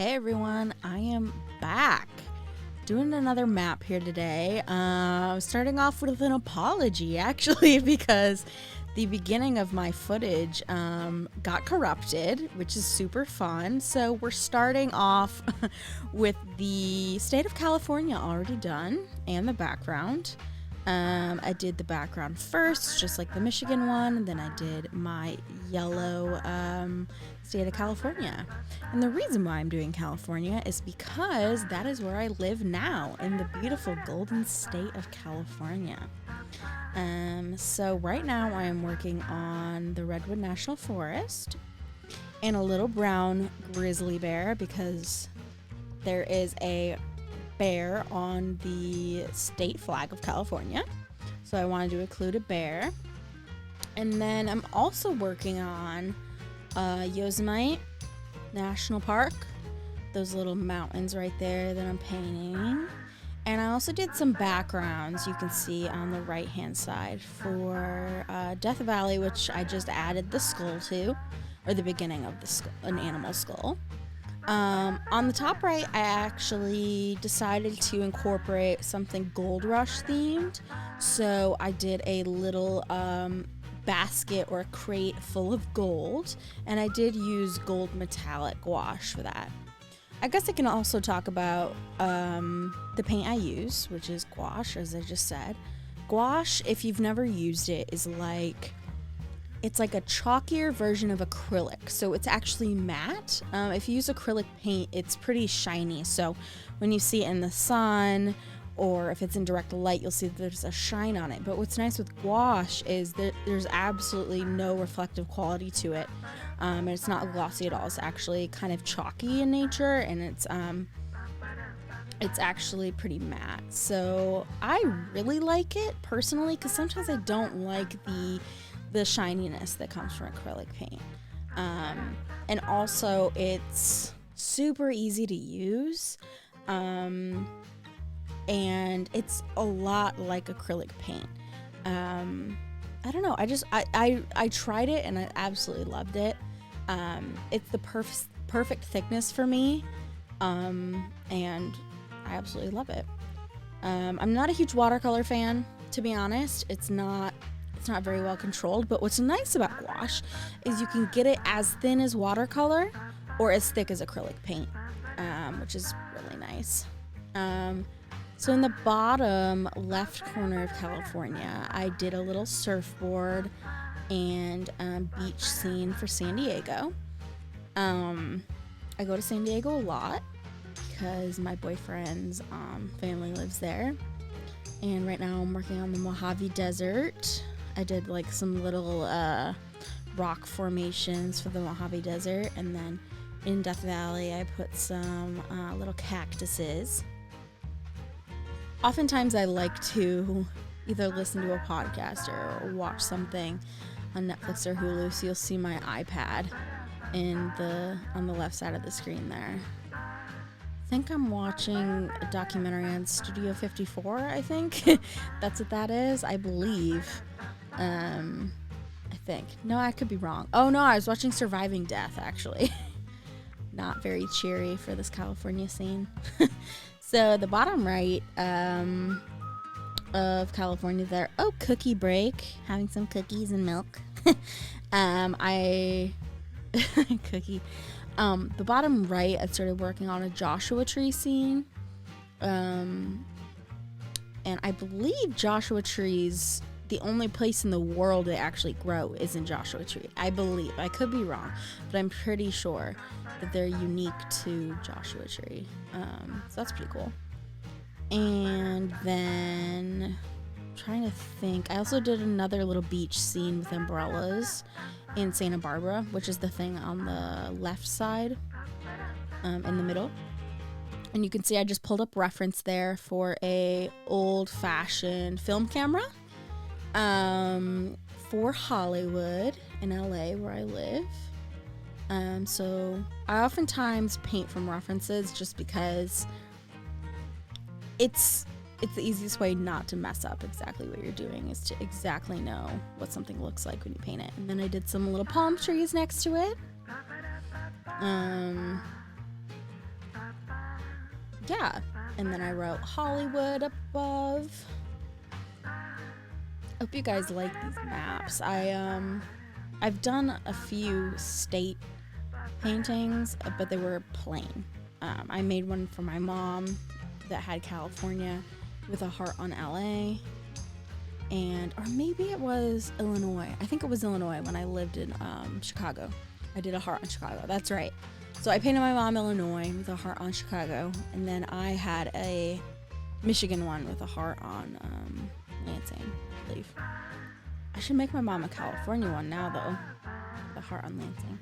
Hey everyone, I am back doing another map here today. Starting off with an apology actually because the beginning of my footage got corrupted, which is super fun. So we're starting off with the state of California already done and the background. I did the background first, just like the Michigan one, and then I did my yellow state of California. And the reason why I'm doing California is because that is where I live now, in the beautiful golden state of California. So right now I am working on the Redwood National Forest and a little brown grizzly bear, because there is a bear on the state flag of California, so I wanted to include a bear. And then I'm also working on Yosemite National Park, those little mountains right there that I'm painting. And I also did some backgrounds you can see on the right hand side for Death Valley, which I just added the skull to, or the beginning of the skull, an animal skull. On the top right, I actually decided to incorporate something Gold Rush themed. So I did a little basket or a crate full of gold, and I did use gold metallic gouache for that. I guess I can also talk about the paint I use, which is gouache, as I just said. Gouache, if you've never used it, is it's like a chalkier version of acrylic, so it's actually matte. If you use acrylic paint, it's pretty shiny, so when you see it in the sun or if it's in direct light, you'll see that there's a shine on it. But what's nice with gouache is that there's absolutely no reflective quality to it, and it's not glossy at all. It's actually kind of chalky in nature, and it's actually pretty matte. So I really like it personally, because sometimes I don't like the shininess that comes from acrylic paint. And also it's super easy to use. And it's a lot like acrylic paint. I don't know. I tried it and I absolutely loved it. It's the perfect thickness for me. And I absolutely love it. I'm not a huge watercolor fan, to be honest. It's not very well controlled, but what's nice about gouache is you can get it as thin as watercolor or as thick as acrylic paint, which is really nice. So in the bottom left corner of California, I did a little surfboard and beach scene for San Diego. I go to San Diego a lot because my boyfriend's family lives there. And right now I'm working on the Mojave Desert. I did like some little rock formations for the Mojave Desert, and then in Death Valley I put some little cactuses. Oftentimes I like to either listen to a podcast or watch something on Netflix or Hulu, so you'll see my iPad on the left side of the screen there. I think I'm watching a documentary on Studio 54, I think. That's what that is, I believe. I think. No, I could be wrong. Oh no, I was watching Surviving Death, actually. Not very cheery for this California scene. So the bottom right of California there. Oh, cookie break. Having some cookies and milk. Cookie. The bottom right, I started working on a Joshua tree scene. And I believe Joshua trees, the only place in the world they actually grow is in Joshua tree. I believe. I could be wrong, but I'm pretty sure that they're unique to Joshua tree. So that's pretty cool. And then I'm trying to think. I also did another little beach scene with umbrellas in Santa Barbara, which is the thing on the left side, in the middle. And you can see I just pulled up reference there for a old-fashioned film camera for Hollywood in LA, where I live. So I oftentimes paint from references just because it's the easiest way not to mess up exactly what you're doing, is to exactly know what something looks like when you paint it. And then I did some little palm trees next to it. yeah, and then I wrote Hollywood above. Hope you guys like these maps. I've done a few state paintings, but they were plain. I made one for my mom that had California with a heart on LA, or maybe it was Illinois. I think it was Illinois when I lived in Chicago. I did a heart on Chicago. That's right. So I painted my mom Illinois with a heart on Chicago, and then I had a Michigan one with a heart on Lansing, I believe. I should make my mom a California one now, though. The heart on Lansing.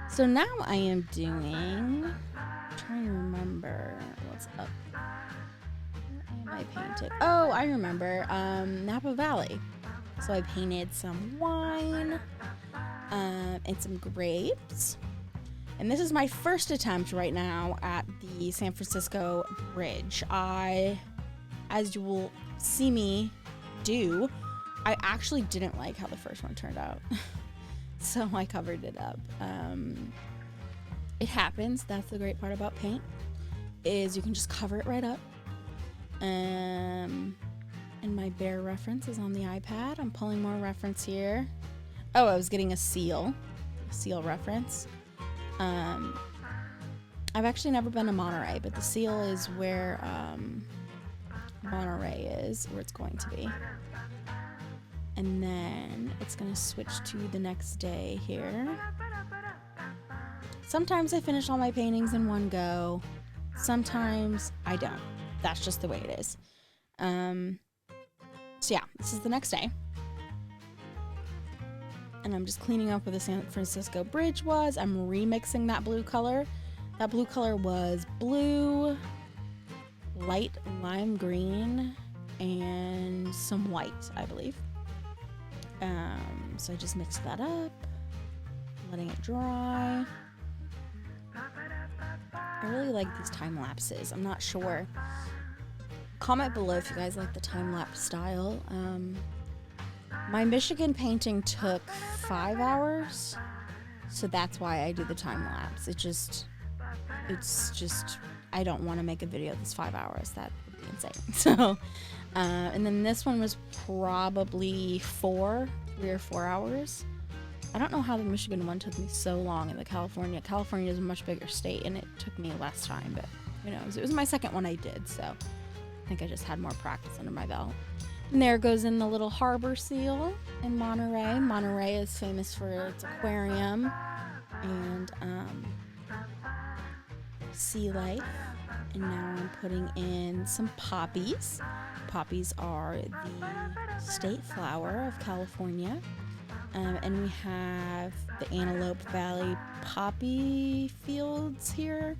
So now I am doing... I'm trying to remember what's up. Where am I painted? Oh, I remember. Napa Valley. So I painted some wine and some grapes. And this is my first attempt right now at the San Francisco Bridge. As you will see me do, I actually didn't like how the first one turned out. So I covered it up. It happens. That's the great part about paint, is you can just cover it right up. And my bear reference is on the iPad. I'm pulling more reference here. Oh, I was getting a seal reference. I've actually never been to Monterey, but the seal is where Monterey is, where it's going to be. And then it's going to switch to the next day here. Sometimes I finish all my paintings in one go. Sometimes I don't. That's just the way it is. So yeah, this is the next day. And I'm just cleaning up where the San Francisco Bridge was. I'm remixing that blue color. That blue color was blue, light lime green, and some white, I believe. So I just mixed that up, letting it dry. I really like these time lapses. I'm not sure. Comment below if you guys like the time lapse style. My Michigan painting took 5 hours, so that's why I do the time lapse. It's just I don't want to make a video that's 5 hours. That would be insane. So, and then this one was probably 3 or 4 hours. I don't know how the Michigan one took me so long, and the California is a much bigger state, and it took me less time, but who knows? It was my second one I did, so I think I just had more practice under my belt. And there goes in the little harbor seal in Monterey. Monterey is famous for its aquarium and sea life. And now I'm putting in some poppies. Poppies are the state flower of California. And we have the Antelope Valley poppy fields here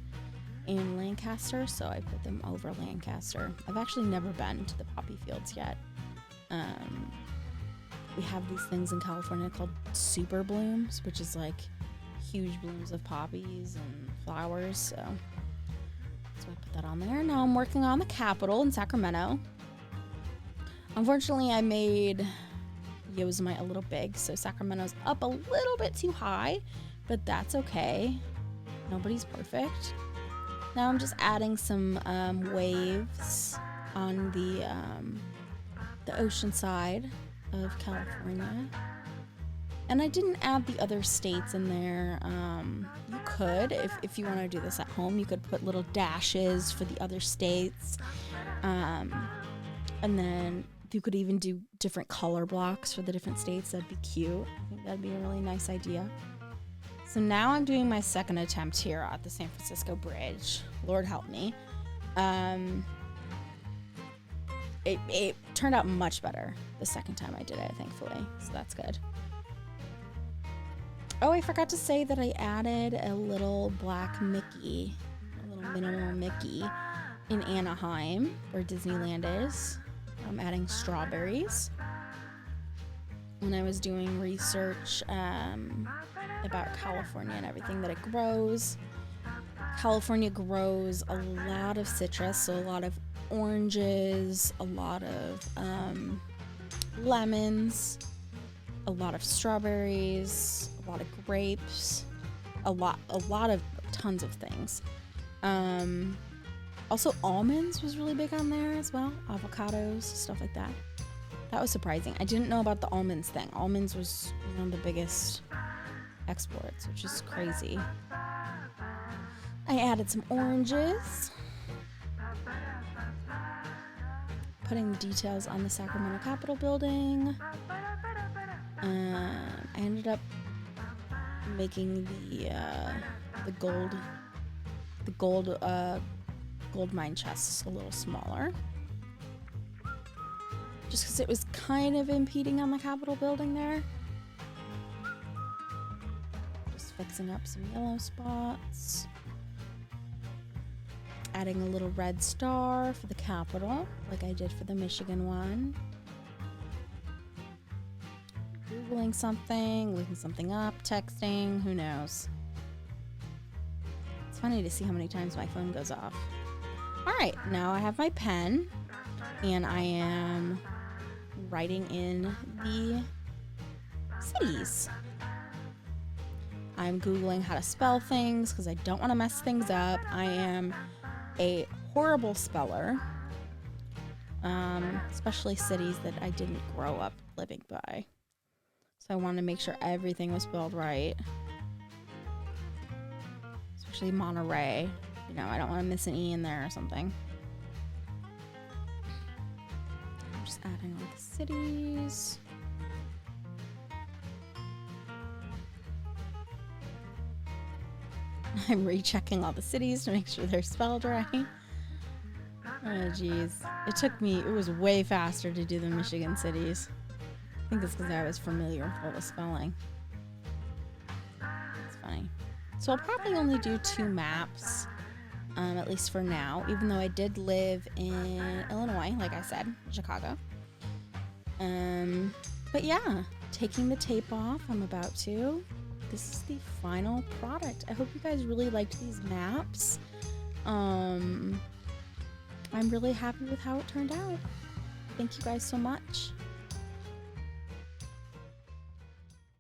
in Lancaster, so I put them over Lancaster. I've actually never been to the poppy fields yet. We have these things in California called super blooms, which is like huge blooms of poppies and flowers, so I put that on there. Now I'm working on the Capitol in Sacramento. Unfortunately, I made Yosemite a little big, so Sacramento's up a little bit too high, but that's okay. Nobody's perfect. Now I'm just adding some waves on the ocean side of California. And I didn't add the other states in there. You could, if you want to do this at home, you could put little dashes for the other states. And then you could even do different color blocks for the different states. That'd be cute. I think that'd be a really nice idea. So now I'm doing my second attempt here at the San Francisco Bridge. Lord help me. It turned out much better the second time I did it, thankfully. So that's good. Oh, I forgot to say that I added a little black Mickey, a little minimal Mickey in Anaheim, where Disneyland is. I'm adding strawberries. When I was doing research about California and everything that it grows, California grows a lot of citrus, so a lot of oranges, a lot of lemons, a lot of strawberries, a lot of grapes, a lot of tons of things. Also, almonds was really big on there as well. Avocados, stuff like that. That was surprising. I didn't know about the almonds thing. Almonds was one of the biggest exports, which is crazy. I added some oranges. Putting the details on the Sacramento Capitol building. I ended up making the gold mine chests a little smaller, just because it was kind of impeding on the Capitol building there. Just fixing up some yellow spots. Adding a little red star for the Capitol, like I did for the Michigan one. Googling something, looking something up, texting, who knows. It's funny to see how many times my phone goes off. Alright, now I have my pen, and I am writing in the cities. I'm Googling how to spell things, because I don't want to mess things up. I am a horrible speller, especially cities that I didn't grow up living by. So I wanted to make sure everything was spelled right. Especially Monterey. You know, I don't want to miss an E in there or something. I'm just adding all the cities. I'm rechecking all the cities to make sure they're spelled right. Oh, jeez. It was way faster to do the Michigan cities. I think it's because I was familiar with all the spelling. It's funny. So I'll probably only do 2 maps, at least for now, even though I did live in Illinois, like I said, Chicago. But yeah, taking the tape off, I'm about to. This is the final product. I hope you guys really liked these maps. I'm really happy with how it turned out. Thank you guys so much.